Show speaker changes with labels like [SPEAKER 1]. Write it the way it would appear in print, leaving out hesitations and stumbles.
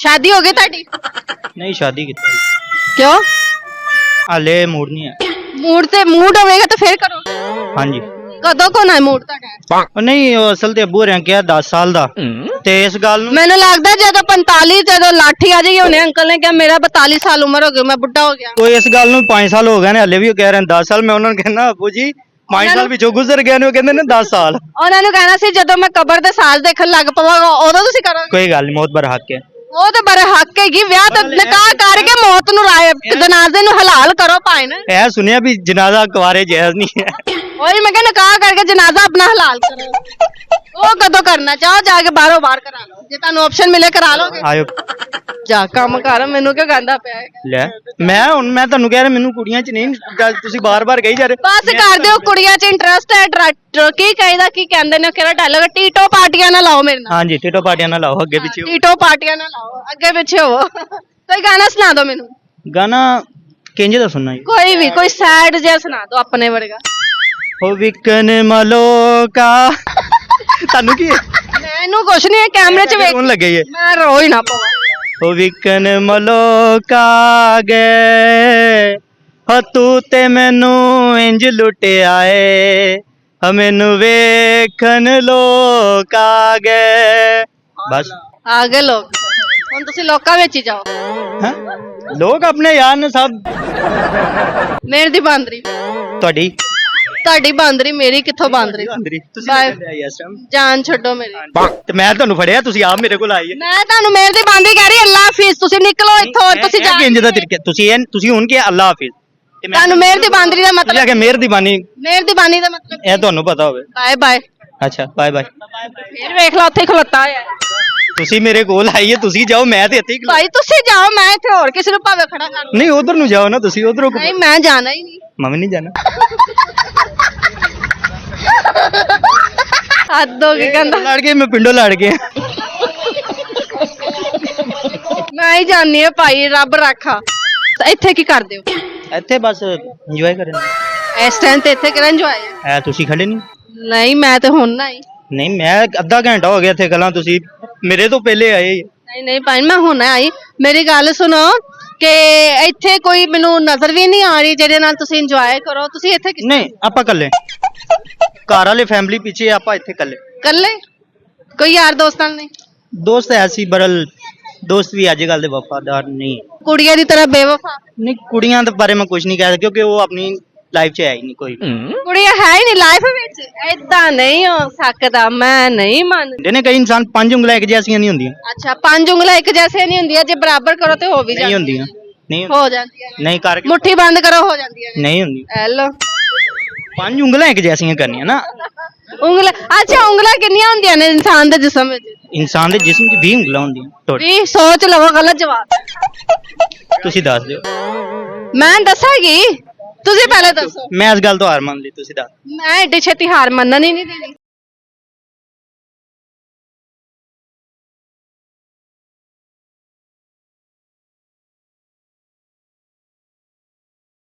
[SPEAKER 1] शादी हो गई ਤੁਹਾਡੀ?
[SPEAKER 2] नहीं शादी की
[SPEAKER 1] क्यों?
[SPEAKER 2] हाले मूड नहीं है।
[SPEAKER 1] मूड होगा तो फिर करो।
[SPEAKER 2] हाँ जी
[SPEAKER 1] कदों को ना मूड ਤੁਹਾਡਾ?
[SPEAKER 2] ਉਹ ਨਹੀਂ ਉਹ ਅਸਲ ਤੇ ਅੱਬੂ ਰਿਆਂ ਕਿਹਾ 10 ਸਾਲ ਦਾ ਤੇ ਇਸ ਗੱਲ ਨੂੰ
[SPEAKER 1] ਮੈਨੂੰ ਲੱਗਦਾ ਜਦੋਂ 45 ਜਦੋਂ ਲਾਠੀ ਆ ਜਾਏਗੀ ਉਹਨੇ ਅੰਕਲ ਨੇ ਕਿਹਾ ਮੇਰਾ 42 ਸਾਲ ਉਮਰ ਹੋ ਗਈ ਮੈਂ ਬੁੱਢਾ ਹੋ ਗਿਆ।
[SPEAKER 2] ਕੋਈ ਇਸ ਗੱਲ ਨੂੰ 5 ਸਾਲ ਹੋ ਗਏ ਨੇ ਹਲੇ ਵੀ ਉਹ ਕਹਿ ਰਹੇ ਨੇ 10 ਸਾਲ ਮੈਂ ਉਹਨਾਂ ਨੂੰ ਕਹਿੰਦਾ ਅੱਬੂ ਜੀ 5 ਸਾਲ ਵਿੱਚੋਂ ਗੁਜ਼ਰ ਗਏ ਨੇ ਉਹ ਕਹਿੰਦੇ ਨੇ 10 ਸਾਲ।
[SPEAKER 1] ਉਹਨਾਂ ਨੂੰ ਕਹਿਣਾ ਸੀ ਜਦੋਂ ਮੈਂ ਕਬਰ ਦੇ ਸਾਜ਼ ਦੇਖਣ ਲੱਗ ਪਵਾਂਗਾ ਉਦੋਂ ਤੁਸੀਂ ਕਰੋਗੇ।
[SPEAKER 2] ਕੋਈ ਗੱਲ ਨਹੀਂ ਮੌਤ ਬਰ ਹੱਕ ਹੈ।
[SPEAKER 1] ਉਹ ਤਾਂ ਬੜੇ ਹੱਕ ਹੈਗੀ ਵਿਆਹ ਤਾਂ ਨਿਕਾਹ ਕਰਕੇ ਮੌਤ ਨੂੰ ਰਾਏ ਜਨਾਜ਼ੇ ਨੂੰ ਹਲਾਲ ਕਰੋ ਭਾਈ ਨਾ।
[SPEAKER 2] ਇਹ ਸੁਣਿਆ ਵੀ ਜਨਾਜ਼ਾ ਕੁਆਰੇ ਜਾਇਜ਼ ਨਹੀਂ ਹੈ।
[SPEAKER 1] वही मैं कहना निकाह करके जनाजा अपना हलाल करो। वो कदों करना चाहो जाके बाहरों बाहर करा लो जे तानू ऑप्शन मिले करा लोगे।
[SPEAKER 2] ਆਇਓ
[SPEAKER 1] जा काम कर मैनू क्यों कहंदा पिया है।
[SPEAKER 2] ਲੈ ਮੈਂ ਹੁਣ ਮੈਂ ਤੁਹਾਨੂੰ ਕਹਿ ਰਿਹਾ ਮੈਨੂੰ ਕੁੜੀਆਂ 'ਚ ਨਹੀਂ ਤੁਸੀਂ ਬਾਰ-ਬਾਰ ਕਹੀ ਜਾ ਰਹੇ
[SPEAKER 1] बस कर दियो कुड़ियां च इंटरेस्ट है की कहीदा की कहंदे ने केड़ा डायलॉग टीटो पार्टियां ना लाओ मेरे नाल।
[SPEAKER 2] हाँ जी टिटो पार्टियां ना लाओ अगे पीछे
[SPEAKER 1] टीटो पार्टियां ना लाओ अगे पीछे हो। कोई गाना सुना दो मेनू
[SPEAKER 2] गाना किंजे दा सुनना जी
[SPEAKER 1] कोई भी कोई सैड जहा सुना दो अपने वर्गा।
[SPEAKER 2] ओ विकन मलोका ਤੁਹਾਨੂੰ ਕੀ ਹੈ
[SPEAKER 1] ਮੈਨੂੰ ਕੁਛ ਨਹੀਂ ਕੈਮਰੇ 'ਚ ਵੇਖ
[SPEAKER 2] ਕੌਣ ਲੱਗੇ ਇਹ
[SPEAKER 1] ਮੈਂ ਰੋ ਹੀ ਨਾ ਪਵਾਂ।
[SPEAKER 2] ओ विकन मलोका गए हो तू ते मैनू इंज लुटिया है मैनू वेखन लोक आ गए बस
[SPEAKER 1] आ गए लोग ਹੁਣ ਤੁਸੀਂ ਲੋਕਾਂ ਵਿੱਚ ਹੀ ਜਾਓ।
[SPEAKER 2] हैं? लोग अपने यार ने सब
[SPEAKER 1] ਮੇਰੀ ਦੀ ਬਾਂਦਰੀ
[SPEAKER 2] ਤੁਹਾਡੀ
[SPEAKER 1] ਤੁਹਾਡੀ ਬਾਂਦਰੀ ਮੇਰੀ ਕਿੱਥੋਂ ਬਾਂਦਰੀ
[SPEAKER 2] ਤੁਸੀਂ
[SPEAKER 1] ਬਾਏ।
[SPEAKER 2] ਕਿੱਥੇ ਆਏ ਇਸ ਟਾਈਮ
[SPEAKER 1] ਜਾਨ ਛੱਡੋ ਮੇਰੀ।
[SPEAKER 2] ਤੇ ਮੈਂ ਤੁਹਾਨੂੰ ਫੜਿਆ ਤੁਸੀਂ ਆਪ ਮੇਰੇ ਕੋਲ ਆਈ ਹੈ
[SPEAKER 1] ਮੈਂ ਤੁਹਾਨੂੰ ਮੇਰੀ ਦੀ ਬਾਂਦਰੀ ਕਹਿ ਰਹੀ ਅੱਲਾ ਹਾਫਿਜ਼ ਤੁਸੀਂ ਨਿਕਲੋ ਇੱਥੋਂ ਤੁਸੀਂ ਜਾ
[SPEAKER 2] ਕਿੰਜ ਦਾ ਤਰੀਕਾ ਤੁਸੀਂ ਹੁਣ ਕੀ ਅੱਲਾ ਹਾਫਿਜ਼ ਤੇ ਮੈਂ
[SPEAKER 1] ਤੁਹਾਨੂੰ ਮੇਰੀ ਦੀ ਬਾਂਦਰੀ ਦਾ
[SPEAKER 2] ਤੁਸੀਂ
[SPEAKER 1] ਮਤਲਬ
[SPEAKER 2] ਆ ਕੇ ਮੇਰ ਦੀ ਬਾਨੀ
[SPEAKER 1] ਮੇਰੀ ਦੀ ਬਾਨੀ ਦਾ ਮਤਲਬ
[SPEAKER 2] ਇਹ ਤੁਹਾਨੂੰ ਪਤਾ ਹੋਵੇ
[SPEAKER 1] ਬਾਏ ਬਾਏ।
[SPEAKER 2] ਅੱਛਾ ਬਾਏ ਬਾਏ
[SPEAKER 1] ਫਿਰ ਵੇਖ ਲਓ ਉੱਥੇ ਖਲੋਤਾ ਹੋਇਆ ਹੈ।
[SPEAKER 2] ਤੁਸੀਂ ਮੇਰੇ ਕੋਲ ਆਈਏ ਤੁਸੀਂ ਜਾਓ ਮੈਂ ਤੇ ਇੱਥੇ ਹੀ
[SPEAKER 1] ਭਾਈ ਤੁਸੀਂ ਜਾਓ ਮੈਂ ਇੱਥੇ ਹੋਰ ਕਿਸੇ ਨੂੰ ਭਾਵੇਂ ਖੜਾ ਕਰ ਲਵਾਂ।
[SPEAKER 2] ਨਹੀਂ ਉਧਰ ਨੂੰ ਜਾਓ ਨਾ ਤੁਸੀਂ ਉਧਰੋਂ
[SPEAKER 1] ਨਹੀਂ ਮੈਂ ਜਾਣਾ ਹੀ ਨਹੀਂ।
[SPEAKER 2] ਮੈਂ ਨਹੀਂ ਜਾਣਾ
[SPEAKER 1] ਹੱਦ ਹੋ ਗਈ ਕਹਿੰਦਾ
[SPEAKER 2] ਲੜ ਕੇ ਮੈਂ ਪਿੰਡੋਂ ਲੜ ਗਿਆ
[SPEAKER 1] ਮੈਂ ਹੀ ਜਾਣੀ ਹੈ ਭਾਈ ਰੱਬ ਰਾਖਾ। ਇੱਥੇ ਕੀ ਕਰਦੇ ਹੋ
[SPEAKER 2] ਇੱਥੇ ਬਸ ਇੰਜੋਏ ਕਰਨ
[SPEAKER 1] ਇਸ ਟਾਈਮ ਤੇ ਇੱਥੇ ਕਰਨ ਜੋ ਆਏ
[SPEAKER 2] ਐ ਤੁਸੀਂ ਖੜੇ ਨਹੀਂ
[SPEAKER 1] ਨਹੀਂ ਮੈਂ ਤੇ ਹੁਣ ਨਾ ਆਈ।
[SPEAKER 2] ਨਹੀਂ ਮੈਂ ਅੱਧਾ ਘੰਟਾ ਹੋ ਗਿਆ ਇੱਥੇ ਗੱਲਾਂ ਤੁਸੀਂ ਮੇਰੇ ਤੋਂ ਪਹਿਲੇ ਆਏ
[SPEAKER 1] ਨਹੀਂ ਨਹੀਂ ਭਾਈ ਮੈਂ ਹੁਣ ਆਈ ਮੇਰੀ ਗੱਲ ਸੁਣੋ ਕਿ ਇੱਥੇ ਕੋਈ ਮੈਨੂੰ ਨਜ਼ਰ ਵੀ ਨਹੀਂ ਆ ਰਹੀ ਜਿਹਦੇ ਨਾਲ ਤੁਸੀਂ ਇੰਜੋਏ ਕਰੋ ਤੁਸੀਂ ਇੱਥੇ
[SPEAKER 2] ਨਹੀਂ ਆਪਾਂ ਕੱਲੇ ਘਰ ਵਾਲੇ ਫੈਮਿਲੀ ਪਿੱਛੇ ਆਪਾਂ ਇੱਥੇ ਕੱਲੇ
[SPEAKER 1] ਇਕੱਲੇ ਕੋਈ ਯਾਰ ਦੋਸਤਾਂ ਨਹੀਂ
[SPEAKER 2] ਦੋਸਤ ਐਸੀ ਬਰਲ ਦੋਸਤ ਵੀ ਅੱਜ ਕੱਲ ਦੇ ਵਫਾਦਾਰ ਨਹੀਂ
[SPEAKER 1] ਕੁੜੀਆਂ ਦੀ ਤਰ੍ਹਾਂ ਬੇਵਫਾ
[SPEAKER 2] ਨਹੀਂ ਕੁੜੀਆਂ ਦੇ ਬਾਰੇ ਮੈਂ ਕੁਝ ਨਹੀਂ ਕਹਿ ਸਕਦਾ ਕਿਉਂਕਿ ਉਹ ਆਪਣੀ ਲਾਈਫ 'ਚ ਹੈ ਹੀ ਨਹੀਂ ਕੋਈ
[SPEAKER 1] ਕੁੜੀਆਂ ਹੈ ਹੀ ਨਹੀਂ ਲਾਈਫ ਵਿੱਚ ਏਦਾਂ ਨਹੀਂ ਹੋ ਸਕਦਾ ਮੈਂ ਨਹੀਂ ਮੰਨਦੀ।
[SPEAKER 2] ਨੇ ਕਈ ਇਨਸਾਨ 5 ਉਂਗਲਾਂ ਇੱਕ ਜੈਸੀਆਂ ਨਹੀਂ ਹੁੰਦੀਆਂ
[SPEAKER 1] ਅੱਛਾ 5 ਉਂਗਲਾਂ ਇੱਕ ਜੈਸੇ ਨਹੀਂ ਹੁੰਦੀਆਂ ਜੇ ਬਰਾਬਰ ਕਰੋ ਤੇ ਹੋ ਵੀ
[SPEAKER 2] ਨਹੀਂ
[SPEAKER 1] ਜਾਂਦੀਆਂ
[SPEAKER 2] ਹੁੰਦੀਆਂ ਨਹੀਂ
[SPEAKER 1] ਹੋ ਜਾਂਦੀਆਂ
[SPEAKER 2] ਨਹੀਂ ਕਰਕੇ
[SPEAKER 1] ਮੁੱਠੀ ਬੰਦ ਕਰੋ ਹੋ ਜਾਂਦੀਆਂ
[SPEAKER 2] ਨਹੀਂ ਹੁੰਦੀਆਂ
[SPEAKER 1] ਹੈਲੋ
[SPEAKER 2] 5 ਉਂਗਲਾਂ ਇੱਕ ਜੈਸੀਆਂ ਕਰਨੀਆਂ ਨਾ
[SPEAKER 1] ਉਂਗਲਾਂ ਅੱਛਾ ਉਂਗਲਾਂ ਕਿੰਨੀਆਂ ਹੁੰਦੀਆਂ ਨੇ ਇਨਸਾਨ ਦੇ ਜਿਸਮ ਵਿੱਚ
[SPEAKER 2] ਇਨਸਾਨ ਦੇ ਜਿਸਮ 'ਚ 20 ਉਂਗਲਾਂ ਹੁੰਦੀਆਂ ਟੋਟਲ
[SPEAKER 1] ਵੀ ਸੋਚ ਲਵੋ ਗਲਤ ਜਵਾਬ
[SPEAKER 2] ਤੁਸੀਂ ਦੱਸ ਦਿਓ
[SPEAKER 1] ਮੈਂ ਦੱਸਾਂਗੀ ਤੁਸੀਂ ਪਹਿਲੇ ਦੱਸੋ।
[SPEAKER 2] ਮੈਂ ਇਸ ਗੱਲ ਤੋਂ ਹਾਰ ਮੰਨ ਲਈ ਤੁਸੀਂ ਦੱਸ
[SPEAKER 1] ਮੈਂ ਏਡੀ ਛੇਤੀ ਹਾਰ ਮੰਨਣ ਹੀ ਨਹੀਂ ਦੇਣੀ।